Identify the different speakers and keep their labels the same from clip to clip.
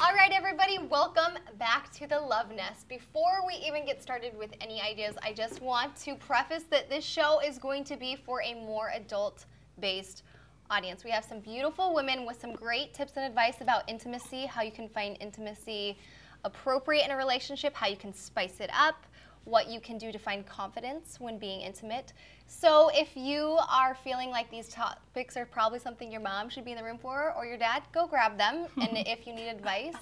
Speaker 1: All right, everybody, welcome back to the Love Nest. Before we even get started with any ideas, I just want to preface that this show is going to be for a more adult-based audience. We have some beautiful women with some great tips and advice about intimacy, how you can find intimacy appropriate in a relationship, how you can spice it up, what you can do to find confidence when being intimate. So if you are feeling like these topics are probably something your mom should be in the room for, or your dad, go grab them. And if you need advice,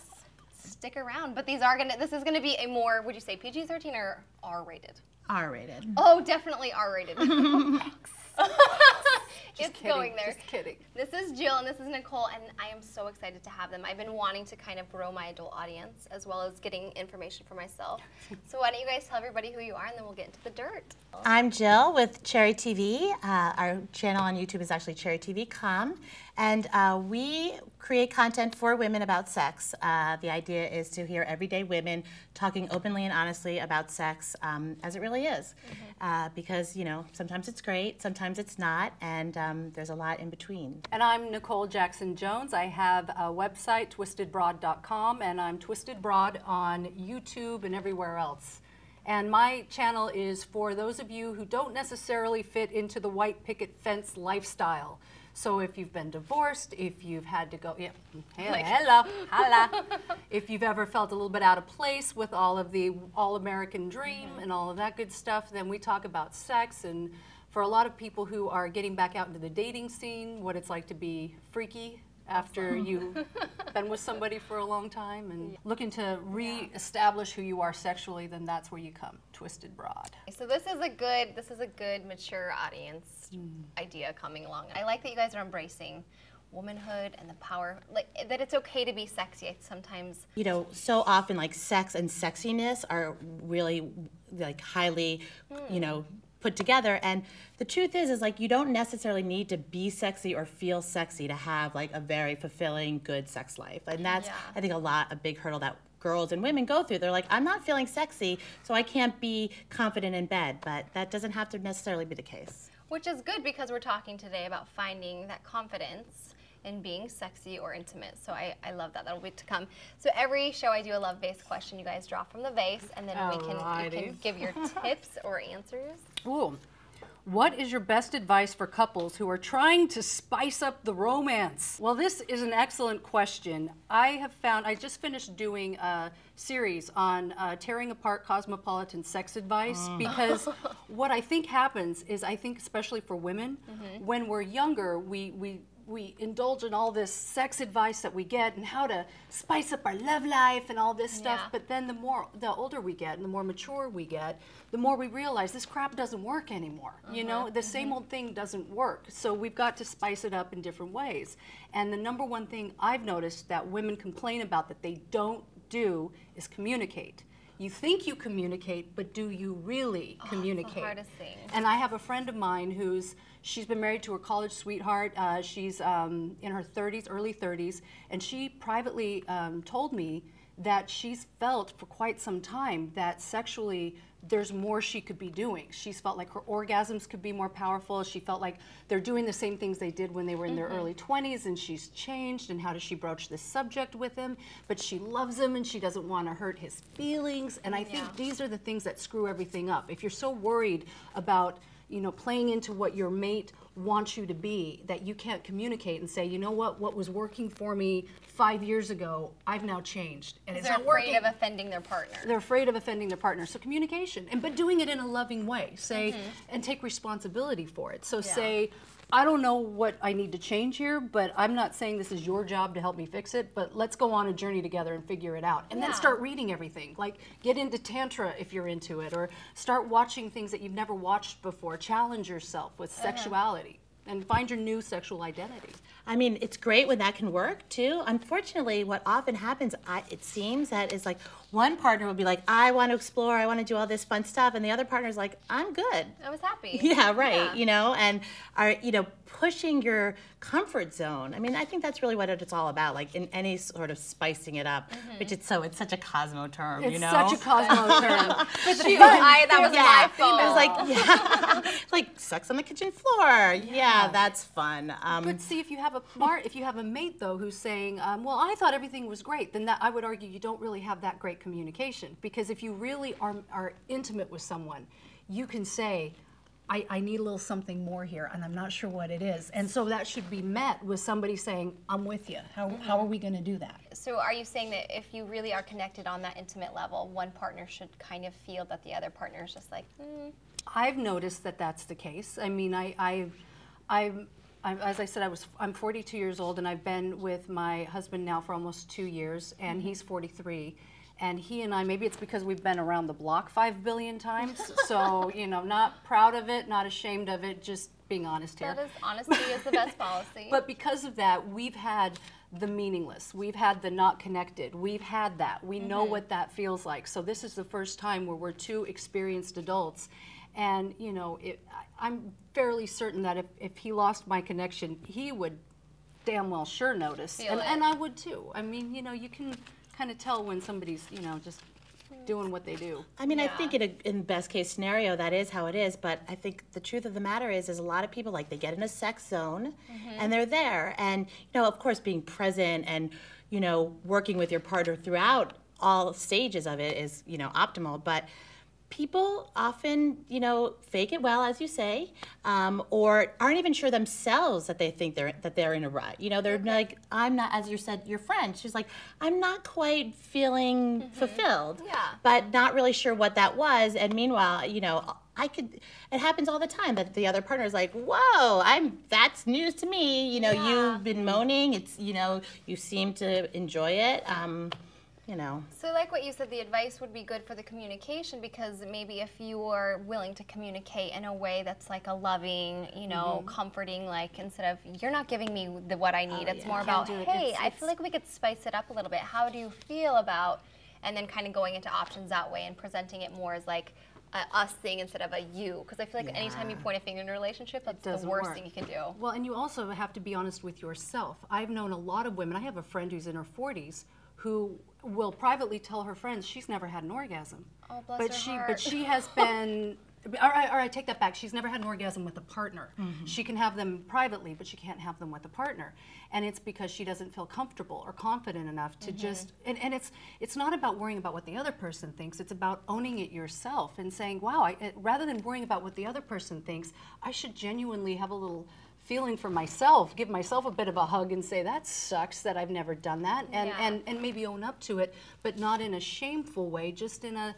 Speaker 1: stick around. But this is gonna be a more, would you say PG-13 or R-rated?
Speaker 2: R-rated.
Speaker 1: Oh, definitely R-rated. It's going there.
Speaker 3: Just kidding.
Speaker 1: This is Jill and this is Nicole, and I am so excited to have them. I've been wanting to kind of grow my adult audience as well as getting information for myself. So why don't you guys tell everybody who you are, and then we'll get into the dirt.
Speaker 2: I'm Jill with Cherry TV. Our channel on YouTube is actually Cherry TV Com, and we create content for women about sex. The idea is to hear everyday women talking openly and honestly about sex as it really is. Because, you know, sometimes it's great, sometimes it's not, and there's a lot in between.
Speaker 3: And I'm Nicole Jackson-Jones. I have a website, twistedbroad.com, and I'm Twisted Broad on YouTube and everywhere else. And my channel is for those of you who don't necessarily fit into the white picket fence lifestyle. So if you've been divorced, if you've had to go, hello, holla. If you've ever felt a little bit out of place with all of the all-American dream and all of that good stuff, then we talk about sex. And for a lot of people who are getting back out into the dating scene, what it's like to be freaky after you've been with somebody for a long time and looking to re-establish who you are sexually, then that's where you come, Twisted Broad.
Speaker 1: So this is a good mature audience idea coming along. I like that you guys are embracing womanhood and the power, like that it's okay to be sexy. Sometimes,
Speaker 2: you know, so often like sex and sexiness are really like highly, you know, put together, and the truth is like you don't necessarily need to be sexy or feel sexy to have like a very fulfilling, good sex life. And that's I think a big hurdle that girls and women go through. They're like, I'm not feeling sexy, so I can't be confident in bed. But that doesn't have to necessarily be the case.
Speaker 1: Which is good, because we're talking today about finding that confidence in being sexy or intimate. So I love that. That'll be to come. So every show I do a love-based question. You guys draw from the vase, and then you can give your tips or answers.
Speaker 3: Ooh. What is your best advice for couples who are trying to spice up the romance? Well, this is an excellent question. I just finished doing a series on tearing apart cosmopolitan sex advice, because what I think happens is, I think especially for women, when we're younger, we indulge in all this sex advice that we get and how to spice up our love life and all this stuff. But then the older we get and the more mature we get, the more we realize this crap doesn't work anymore. You know, the same old thing doesn't work. So we've got to spice it up in different ways. And the number one thing I've noticed that women complain about that they don't do is communicate. You think you communicate, but do you really communicate?
Speaker 1: It's the hardest thing.
Speaker 3: And I have a friend of mine she's been married to her college sweetheart. She's in her 30s, early 30s, and she privately told me that she's felt for quite some time that sexually there's more she could be doing. She's felt like her orgasms could be more powerful. She felt like they're doing the same things they did when they were in their early 20s, and she's changed, and how does she broach this subject with him? But she loves him and she doesn't want to hurt his feelings. And I think these are the things that screw everything up. If you're so worried about, you know, playing into what your mate wants you to be, that you can't communicate and say, you know what was working for me 5 years ago, I've now changed. And it's not working.
Speaker 1: They're afraid of offending their partner.
Speaker 3: They're afraid of offending their partner. So communication, but doing it in a loving way. Say, and take responsibility for it. So say, I don't know what I need to change here, but I'm not saying this is your job to help me fix it, but let's go on a journey together and figure it out. And then start reading everything. Like, get into Tantra if you're into it, or start watching things that you've never watched before. Challenge yourself with sexuality and find your new sexual identity.
Speaker 2: I mean, it's great when that can work too. Unfortunately, what often happens, it seems that is like one partner will be like, I want to explore, I want to do all this fun stuff, and the other partner's like, I'm good.
Speaker 1: I was happy.
Speaker 2: Yeah, right.
Speaker 1: Yeah.
Speaker 2: You know, and are, you know, pushing your comfort zone. I mean, I think that's really what it's all about, like in any sort of spicing it up, which it's such a Cosmo term,
Speaker 3: It's
Speaker 2: you know?
Speaker 3: such a Cosmo term.
Speaker 1: That was my fault.
Speaker 2: It was like, yeah, like sex on the kitchen floor. Yeah, that's fun.
Speaker 3: But see, if you have a mate though who's saying, well, I thought everything was great, then that, I would argue you don't really have that great communication. Because if you really are intimate with someone, you can say, I need a little something more here, and I'm not sure what it is. And so that should be met with somebody saying, I'm with you. How are we going to do that?
Speaker 1: So are you saying that if you really are connected on that intimate level, one partner should kind of feel that the other partner is just like,
Speaker 3: I've noticed that that's the case. I mean, as I said, I'm 42 years old, and I've been with my husband now for almost 2 years, and he's 43. And he and I, maybe it's because we've been around the block 5 billion times, so, you know, not proud of it, not ashamed of it, just being honest here.
Speaker 1: that is, honesty is the best policy.
Speaker 3: But because of that, we've had the meaningless, we've had the not connected, we've had that. We know what that feels like. So this is the first time where we're two experienced adults. And, you know, I'm fairly certain that if he lost my connection, he would damn well sure notice. And I would too. I mean, you know, you can kind of tell when somebody's, you know, just doing what they do.
Speaker 2: I mean, I think in best case scenario, that is how it is. But I think the truth of the matter is a lot of people, like, they get in a sex zone and they're there. And, you know, of course, being present and, you know, working with your partner throughout all stages of it is, you know, optimal. But people often, you know, fake it well, as you say, or aren't even sure themselves that they think they're in a rut. You know, they're like, I'm not, as you said, your friend. She's like, I'm not quite feeling fulfilled, but not really sure what that was. And meanwhile, you know, it happens all the time that the other partner is like, whoa, that's news to me. You know, you've been moaning. It's, you know, you seem to enjoy it. You know.
Speaker 1: So like what you said, the advice would be good for the communication, because maybe if you are willing to communicate in a way that's like a loving, you know, comforting, like instead of, you're not giving me what I need, it's more about, hey, I feel like we could spice it up a little bit. How do you feel about, and then kind of going into options that way and presenting it more as like a us thing instead of a you. Because I feel like anytime you point a finger in a relationship, that's the worst thing you can do.
Speaker 3: Well, and you also have to be honest with yourself. I've known a lot of women, I have a friend who's in her 40s, who will privately tell her friends she's never had an orgasm.
Speaker 1: Oh, bless her heart.
Speaker 3: But she has been, or I take that back, she's never had an orgasm with a partner. She can have them privately, but she can't have them with a partner. And it's because she doesn't feel comfortable or confident enough to just, and it's not about worrying about what the other person thinks, it's about owning it yourself and saying, wow, rather than worrying about what the other person thinks, I should genuinely have a little feeling for myself, give myself a bit of a hug and say, that sucks that I've never done that, and maybe own up to it, but not in a shameful way, just in a,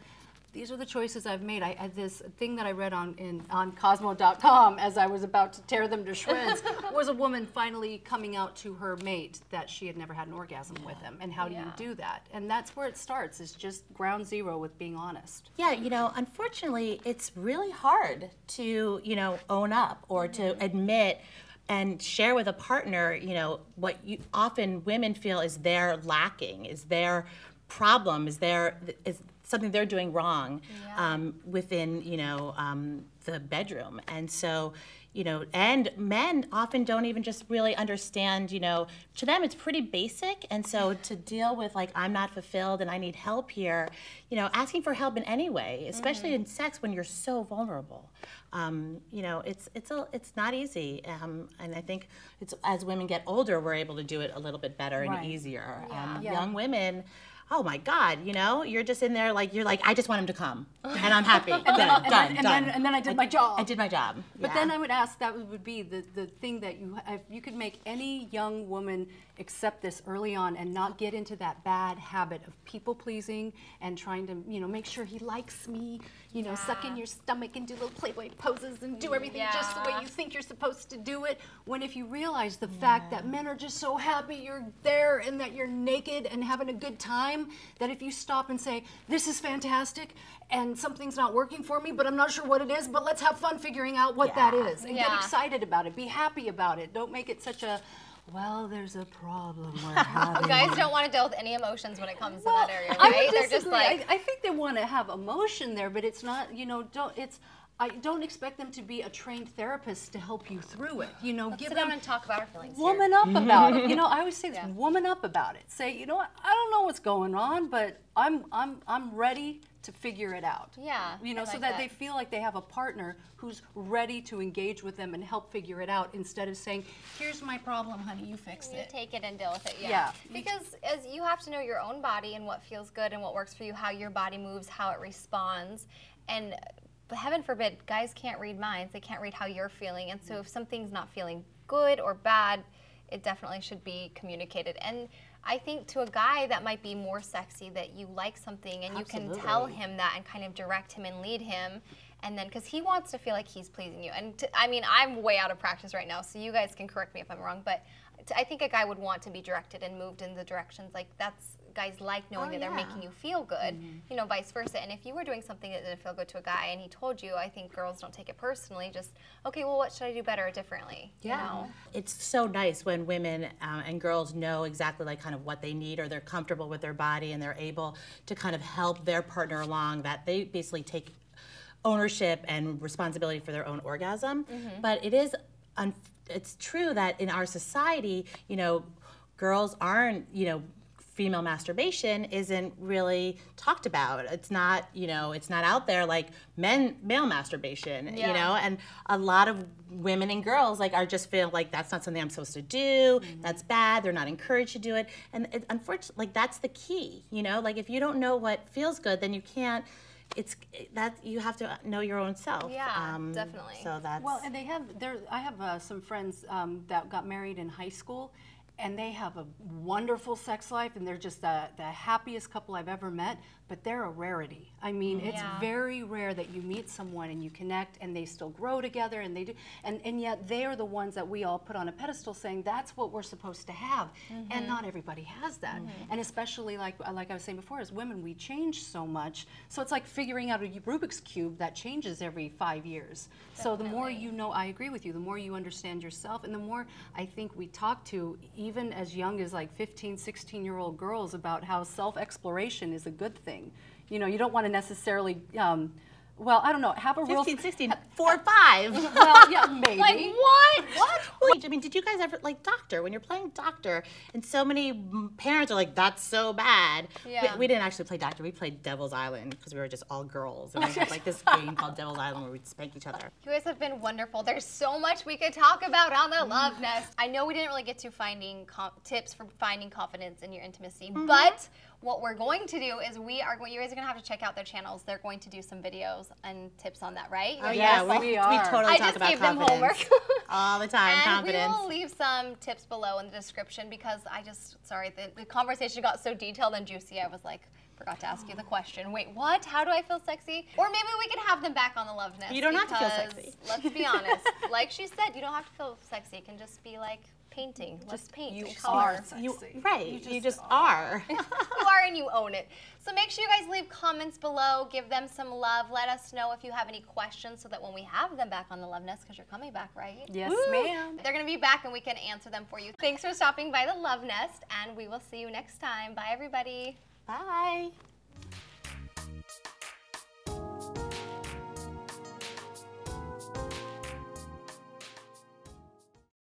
Speaker 3: these are the choices I've made. This thing that I read on Cosmo.com as I was about to tear them to shreds was a woman finally coming out to her mate that she had never had an orgasm with him, and how do you do that? And that's where it starts, is just ground zero with being honest.
Speaker 2: Yeah, you know, unfortunately, it's really hard to, you know, own up or to admit and share with a partner, you know, what often women feel is their lacking, is their problem, is something they're doing wrong within, you know, the bedroom. And so, you know, and men often don't even just really understand, you know, to them it's pretty basic. And so to deal with, like, I'm not fulfilled and I need help here, you know, asking for help in any way, especially in sex when you're so vulnerable, you know, it's not easy. And I think it's, as women get older, we're able to do it a little bit better and easier. Young women, oh my God, you know, you're just in there like, you're like, I just want him to come, and I'm happy. Done.
Speaker 3: And then I did my job.
Speaker 2: I did my job.
Speaker 3: But then I would ask, that would be the thing that if you could make any young woman accept this early on and not get into that bad habit of people pleasing and trying to, you know, make sure he likes me, you know, suck in your stomach and do little Playboy poses and do everything just the way you think you're supposed to do it. When if you realize the fact that men are just so happy you're there and that you're naked and having a good time, that if you stop and say, this is fantastic and something's not working for me, but I'm not sure what it is, but let's have fun figuring out what that is and get excited about it, be happy about it. Don't make it such a, well, there's a problem we're having.
Speaker 1: Guys don't want to deal with any emotions when it comes to that area,
Speaker 3: I
Speaker 1: right?
Speaker 3: would
Speaker 1: They're just
Speaker 3: disagree.
Speaker 1: like,
Speaker 3: I think they want to have emotion there, but it's not, I don't expect them to be a trained therapist to help you through it.
Speaker 1: let's
Speaker 3: Give
Speaker 1: sit
Speaker 3: them
Speaker 1: down and talk about our feelings here.
Speaker 3: woman up about it. I always say this,
Speaker 1: Yeah.
Speaker 3: woman up about it. Say, you know what, I don't know what's going on, but I'm ready to figure it out.
Speaker 1: Yeah, I
Speaker 3: So
Speaker 1: like
Speaker 3: that they feel like they have a partner who's ready to engage with them and help figure it out instead of saying, here's my problem, honey, you fix
Speaker 1: You
Speaker 3: it.
Speaker 1: take it and deal with it,
Speaker 3: Yeah.
Speaker 1: Because as you have to know your own body and what feels good and what works for you, how your body moves, how it responds, and heaven forbid, guys can't read minds. They can't read how you're feeling, and so if something's not feeling good or bad, it definitely should be communicated. And I think to a guy that might be more sexy, that you like something and you can tell him that and kind of direct him and lead him. And then, because he wants to feel like he's pleasing you. And I mean, I'm way out of practice right now, so you guys can correct me if I'm wrong, but I think a guy would want to be directed and moved in the directions. Like, that's, guys like knowing that they're making you feel good, vice versa. And if you were doing something that didn't feel good to a guy and he told you, I think girls don't take it personally, just, okay, well, what should I do better or differently?
Speaker 2: Yeah. It's so nice when women and girls know exactly like kind of what they need, or they're comfortable with their body and they're able to kind of help their partner along, that they basically take ownership and responsibility for their own orgasm. But it's true that in our society, girls aren't, female masturbation isn't really talked about. It's not, it's not out there like male masturbation, and a lot of women and girls are just feel like that's not something I'm supposed to do. That's bad. They're not encouraged to do it. And unfortunately, that's the key, if you don't know what feels good, then you can't, you have to know your own self.
Speaker 1: Yeah, definitely.
Speaker 2: So that's
Speaker 3: Well, and I have some friends that got married in high school, and they have a wonderful sex life, and they're just the happiest couple I've ever met, but they're a rarity. I mean, it's very rare that you meet someone and you connect and they still grow together, and they do, and yet they are the ones that we all put on a pedestal saying that's what we're supposed to have, and not everybody has that. And especially like I was saying before, as women, we change so much, so it's like figuring out a Rubik's Cube that changes every 5 years. So the more you know, I agree with you, the more you understand yourself, and the more I think we talk to even as young as like 15, 16-year-old girls about how self-exploration is a good thing. You don't want to necessarily, well, I don't know, have a
Speaker 2: 15, 16, 4, 5.
Speaker 3: Well, yeah, maybe.
Speaker 1: Like, what?
Speaker 2: I mean, did you guys ever, doctor, when you're playing doctor, and so many parents are like, that's so bad.
Speaker 1: Yeah.
Speaker 2: We didn't actually play doctor, we played Devil's Island, because we were just all girls, and we had this game called Devil's Island where we'd spank each other.
Speaker 1: You guys have been wonderful. There's so much we could talk about on the Love Nest. I know we didn't really get to finding tips for finding confidence in your intimacy, but what we're going to do is you guys are going to have to check out their channels. They're going to do some videos and tips on that, right?
Speaker 2: Oh yeah, we totally
Speaker 1: I
Speaker 2: talk
Speaker 1: just
Speaker 2: about
Speaker 1: gave them
Speaker 2: confidence.
Speaker 1: homework.
Speaker 2: All the time,
Speaker 1: And
Speaker 2: confidence.
Speaker 1: we will leave some tips below in the description because the conversation got so detailed and juicy. I was like, forgot to ask you the question. Wait, what? How do I feel sexy? Or maybe we can have them back on the Love Nest.
Speaker 2: You don't have to feel
Speaker 1: because,
Speaker 2: sexy.
Speaker 1: Let's be honest. Like she said, you don't have to feel sexy. It can just be like painting. Let's paint
Speaker 3: you
Speaker 1: and color.
Speaker 3: are sexy.
Speaker 2: You just are.
Speaker 1: You are and you own it. So make sure you guys leave comments below, give them some love. Let us know if you have any questions so that when we have them back on the Love Nest, because you're coming back, right?
Speaker 3: Yes, ma'am.
Speaker 1: They're going to be back and we can answer them for you. Thanks for stopping by the Love Nest, and we will see you next time. Bye, everybody.
Speaker 2: Bye.